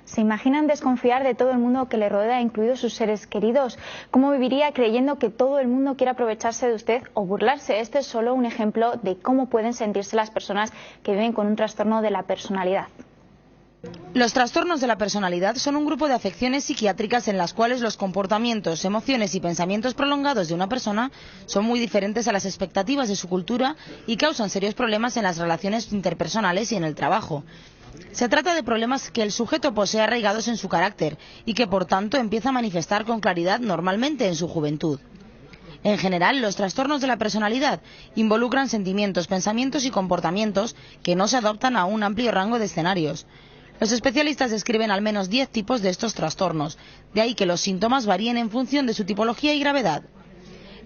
¿Se imaginan desconfiar de todo el mundo que le rodea, incluidos sus seres queridos? ¿Cómo viviría creyendo que todo el mundo quiere aprovecharse de usted o burlarse? Este es solo un ejemplo de cómo pueden sentirse las personas que viven con un trastorno de la personalidad. Los trastornos de la personalidad son un grupo de afecciones psiquiátricas en las cuales los comportamientos, emociones y pensamientos prolongados de una persona son muy diferentes a las expectativas de su cultura y causan serios problemas en las relaciones interpersonales y en el trabajo. Se trata de problemas que el sujeto posee arraigados en su carácter y que por tanto empieza a manifestar con claridad normalmente en su juventud. En general, los trastornos de la personalidad involucran sentimientos, pensamientos y comportamientos que no se adaptan a un amplio rango de escenarios. Los especialistas describen al menos 10 tipos de estos trastornos, de ahí que los síntomas varíen en función de su tipología y gravedad.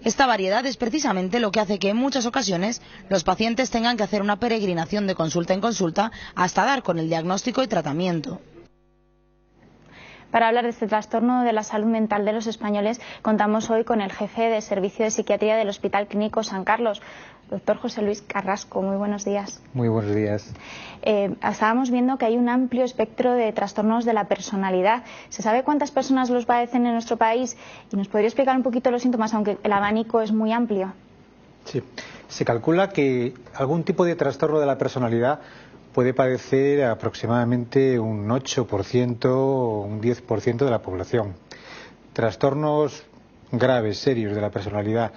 Esta variedad es precisamente lo que hace que en muchas ocasiones los pacientes tengan que hacer una peregrinación de consulta en consulta hasta dar con el diagnóstico y tratamiento. Para hablar de este trastorno de la salud mental de los españoles, contamos hoy con el jefe de Servicio de Psiquiatría del Hospital Clínico San Carlos, doctor José Luis Carrasco. Muy buenos días. Muy buenos días. Estábamos viendo que hay un amplio espectro de trastornos de la personalidad. ¿Se sabe cuántas personas los padecen en nuestro país? Y nos podría explicar un poquito los síntomas, aunque el abanico es muy amplio. Sí, se calcula que algún tipo de trastorno de la personalidad puede padecer aproximadamente un 8% o un 10% de la población. Trastornos graves, serios de la personalidad,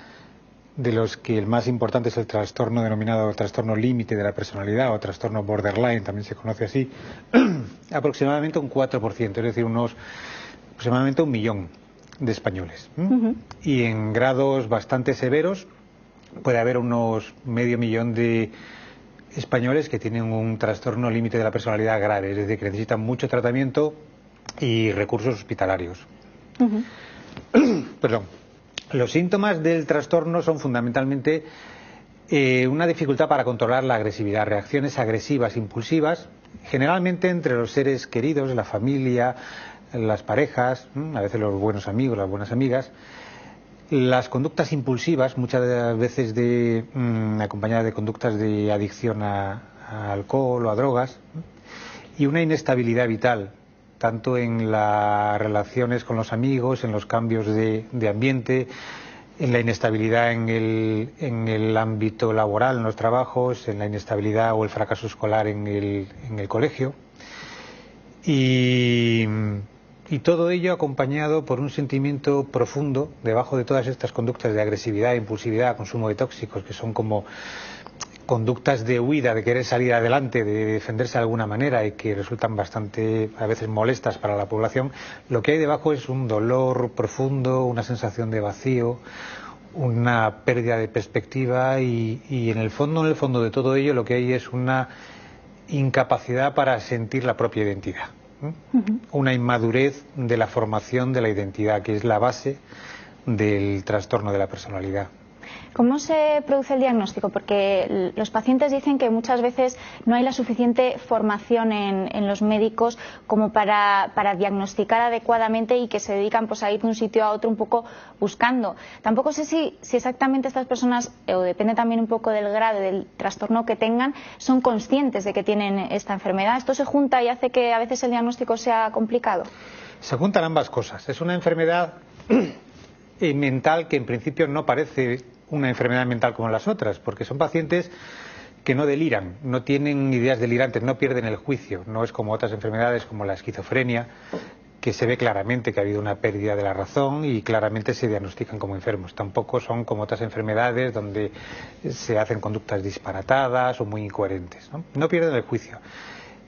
de los que el más importante es el trastorno denominado trastorno límite de la personalidad o trastorno borderline, también se conoce así, aproximadamente un 4%, es decir, aproximadamente 1 millón de españoles. Y en grados bastante severos puede haber unos medio millón de españoles que tienen un trastorno límite de la personalidad grave, es decir, que necesitan mucho tratamiento y recursos hospitalarios. Perdón. Los síntomas del trastorno son fundamentalmente una dificultad para controlar la agresividad, reacciones agresivas, impulsivas, generalmente entre los seres queridos, la familia, las parejas, a veces los buenos amigos, las buenas amigas. Las conductas impulsivas, muchas veces acompañadas de conductas de adicción a alcohol o a drogas, y una inestabilidad vital, tanto en las relaciones con los amigos, en los cambios de ambiente, en la inestabilidad en el ámbito laboral, en los trabajos, en la inestabilidad o el fracaso escolar en el colegio. Y todo ello acompañado por un sentimiento profundo debajo de todas estas conductas de agresividad, impulsividad, consumo de tóxicos, que son como conductas de huida, de querer salir adelante, de defenderse de alguna manera y que resultan bastante, a veces, molestas para la población. Lo que hay debajo es un dolor profundo, una sensación de vacío, una pérdida de perspectiva y en el fondo de todo ello lo que hay es una incapacidad para sentir la propia identidad. Una inmadurez de la formación de la identidad, que es la base del trastorno de la personalidad. ¿Cómo se produce el diagnóstico? Porque los pacientes dicen que muchas veces no hay la suficiente formación en los médicos como para diagnosticar adecuadamente y que se dedican pues a ir de un sitio a otro un poco buscando. Tampoco sé si exactamente estas personas, o depende también un poco del grado del trastorno que tengan, son conscientes de que tienen esta enfermedad. ¿Esto se junta y hace que a veces el diagnóstico sea complicado? Se juntan ambas cosas. Es una enfermedad mental que en principio no parece una enfermedad mental como las otras, porque son pacientes que no deliran, no tienen ideas delirantes, no pierden el juicio. No es como otras enfermedades como la esquizofrenia, que se ve claramente que ha habido una pérdida de la razón y claramente se diagnostican como enfermos. Tampoco son como otras enfermedades donde se hacen conductas disparatadas o muy incoherentes, no pierden el juicio.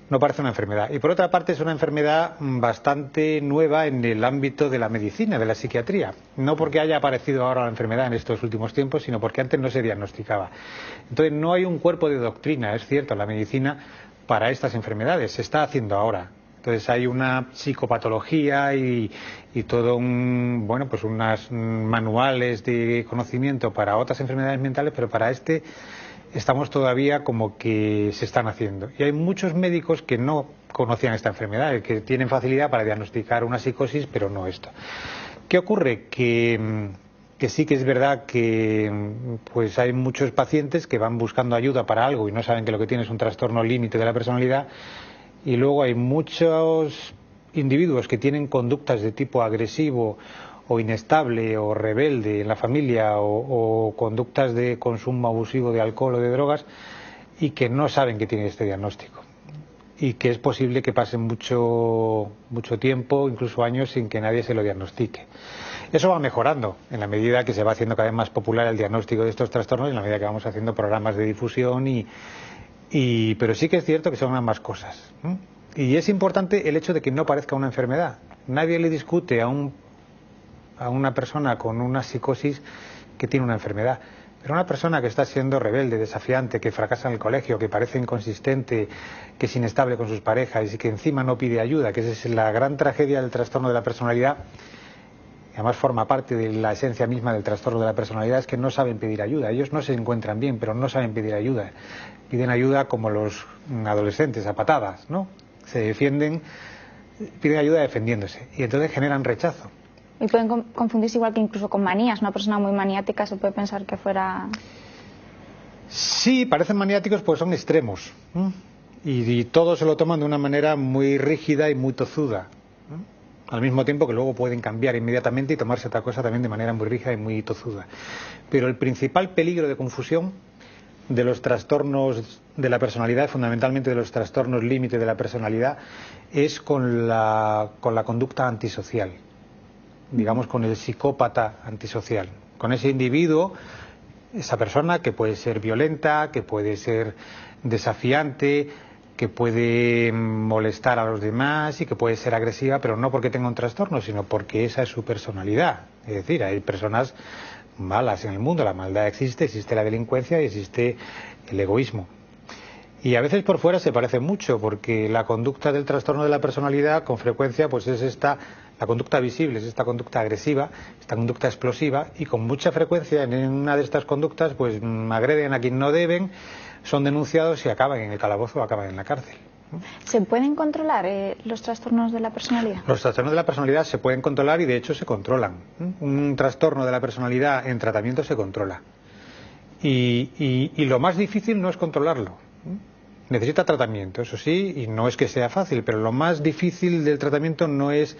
No parece una enfermedad. Y por otra parte es una enfermedad bastante nueva en el ámbito de la medicina, de la psiquiatría. No porque haya aparecido ahora la enfermedad en estos últimos tiempos, sino porque antes no se diagnosticaba. Entonces no hay un cuerpo de doctrina, es cierto, en la medicina para estas enfermedades. Se está haciendo ahora. Entonces hay una psicopatología y todo unas manuales de conocimiento para otras enfermedades mentales, pero para estamos todavía como que se están haciendo. Y hay muchos médicos que no conocían esta enfermedad, que tienen facilidad para diagnosticar una psicosis, pero no esto. ¿Qué ocurre? Que sí que es verdad que pues hay muchos pacientes que van buscando ayuda para algo y no saben que lo que tienen es un trastorno límite de la personalidad, y luego hay muchos individuos que tienen conductas de tipo agresivo o inestable o rebelde en la familia o conductas de consumo abusivo de alcohol o de drogas y que no saben que tienen este diagnóstico y que es posible que pasen mucho tiempo, incluso años, sin que nadie se lo diagnostique. Eso va mejorando en la medida que se va haciendo cada vez más popular el diagnóstico de estos trastornos, en la medida que vamos haciendo programas de difusión pero sí que es cierto que son ambas cosas. Y es importante el hecho de que no parezca una enfermedad. Nadie le discute a una persona con una psicosis que tiene una enfermedad. Pero una persona que está siendo rebelde, desafiante, que fracasa en el colegio, que parece inconsistente, que es inestable con sus parejas y que encima no pide ayuda, que esa es la gran tragedia del trastorno de la personalidad, y además forma parte de la esencia misma del trastorno de la personalidad, es que no saben pedir ayuda. Ellos no se encuentran bien, pero no saben pedir ayuda. Piden ayuda como los adolescentes, a patadas, ¿no? Se defienden, piden ayuda defendiéndose y entonces generan rechazo. Y pueden confundirse igual que incluso con manías. Una persona muy maniática se puede pensar que fuera... Sí, parecen maniáticos pues son extremos. Y todos se lo toman de una manera muy rígida y muy tozuda. Al mismo tiempo que luego pueden cambiar inmediatamente y tomarse otra cosa también de manera muy rígida y muy tozuda. Pero el principal peligro de confusión de los trastornos de la personalidad, fundamentalmente de los trastornos límite de la personalidad, es con la conducta antisocial. Digamos, con el psicópata antisocial, con ese individuo, esa persona que puede ser violenta, que puede ser desafiante, que puede molestar a los demás y que puede ser agresiva, pero no porque tenga un trastorno, sino porque esa es su personalidad. Es decir, hay personas malas en el mundo, la maldad existe la delincuencia y existe el egoísmo. Y a veces por fuera se parece mucho, porque la conducta del trastorno de la personalidad con frecuencia pues es la conducta visible, es esta conducta agresiva, esta conducta explosiva, y con mucha frecuencia en una de estas conductas pues agreden a quien no deben, son denunciados y acaban en el calabozo o acaban en la cárcel. ¿Se pueden controlar los trastornos de la personalidad? Los trastornos de la personalidad se pueden controlar y de hecho se controlan. Un trastorno de la personalidad en tratamiento se controla. Y lo más difícil no es controlarlo. Necesita tratamiento, eso sí, y no es que sea fácil, pero lo más difícil del tratamiento no es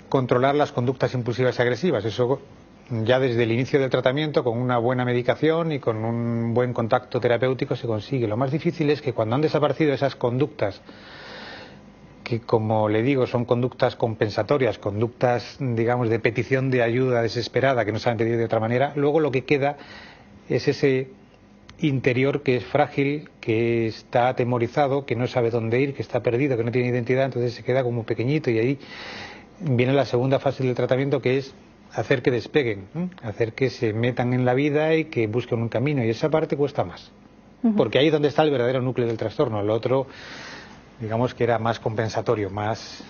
controlar las conductas impulsivas y agresivas. Eso ya desde el inicio del tratamiento, con una buena medicación y con un buen contacto terapéutico se consigue. Lo más difícil es que cuando han desaparecido esas conductas, que como le digo son conductas compensatorias, conductas digamos de petición de ayuda desesperada que no se han pedido de otra manera, luego lo que queda es ese interior que es frágil, que está atemorizado, que no sabe dónde ir, que está perdido, que no tiene identidad, entonces se queda como pequeñito y ahí viene la segunda fase del tratamiento, que es hacer que despeguen, hacer que se metan en la vida y que busquen un camino, y esa parte cuesta más, porque ahí es donde está el verdadero núcleo del trastorno. Lo otro, digamos que era más compensatorio, más...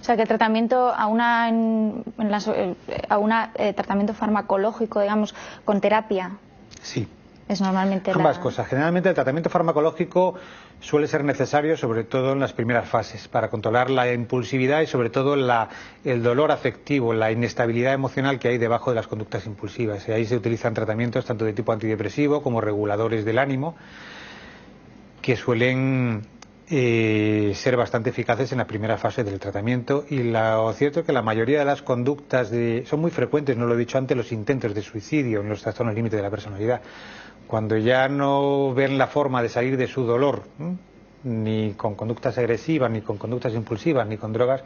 O sea, que el tratamiento tratamiento farmacológico, digamos, con terapia. Sí. Es normalmente ambas cosas. Generalmente el tratamiento farmacológico suele ser necesario, sobre todo en las primeras fases, para controlar la impulsividad y sobre todo el dolor afectivo, la inestabilidad emocional que hay debajo de las conductas impulsivas. Y ahí se utilizan tratamientos tanto de tipo antidepresivo como reguladores del ánimo, que suelen ser bastante eficaces en la primera fase del tratamiento. Y lo cierto es que la mayoría de las conductas son muy frecuentes, no lo he dicho antes, los intentos de suicidio en los trastornos límite de la personalidad. Cuando ya no ven la forma de salir de su dolor, ni con conductas agresivas, ni con conductas impulsivas, ni con drogas,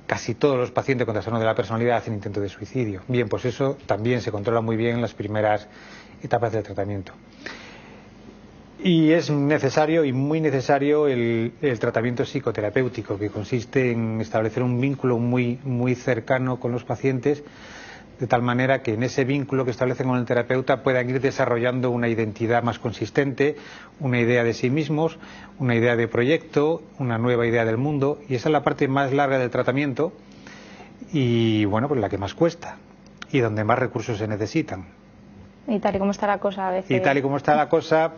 casi todos los pacientes con trastorno de la personalidad hacen intentos de suicidio. Bien, pues eso también se controla muy bien en las primeras etapas del tratamiento. Y es necesario y muy necesario el tratamiento psicoterapéutico, que consiste en establecer un vínculo muy cercano con los pacientes, de tal manera que en ese vínculo que establecen con el terapeuta puedan ir desarrollando una identidad más consistente, una idea de sí mismos, una idea de proyecto, una nueva idea del mundo, y esa es la parte más larga del tratamiento y bueno, pues la que más cuesta y donde más recursos se necesitan. Y tal y como está la cosa a veces. Y tal y como está la cosa,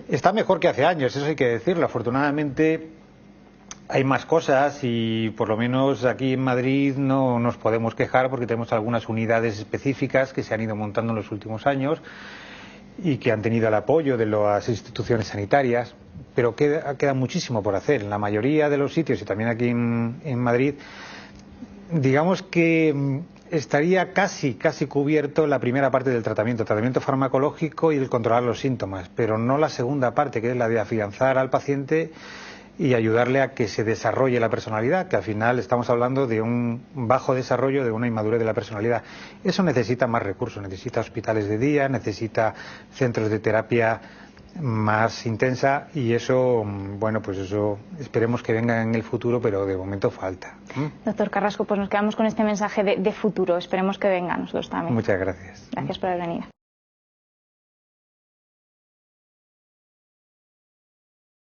está mejor que hace años, eso hay que decirlo. Afortunadamente hay más cosas y por lo menos aquí en Madrid no nos podemos quejar porque tenemos algunas unidades específicas que se han ido montando en los últimos años y que han tenido el apoyo de las instituciones sanitarias. pero queda muchísimo por hacer. En la mayoría de los sitios, y también aquí en Madrid, digamos que estaría casi cubierto la primera parte del tratamiento farmacológico y el controlar los síntomas, pero no la segunda parte, que es la de afianzar al paciente y ayudarle a que se desarrolle la personalidad, que al final estamos hablando de un bajo desarrollo, de una inmadurez de la personalidad. Eso necesita más recursos, necesita hospitales de día, necesita centros de terapia más intensa, y eso, bueno, pues eso esperemos que venga en el futuro, pero de momento falta. Doctor Carrasco, pues nos quedamos con este mensaje de futuro. Esperemos que venga, nosotros también. Muchas gracias. Gracias por haber venido.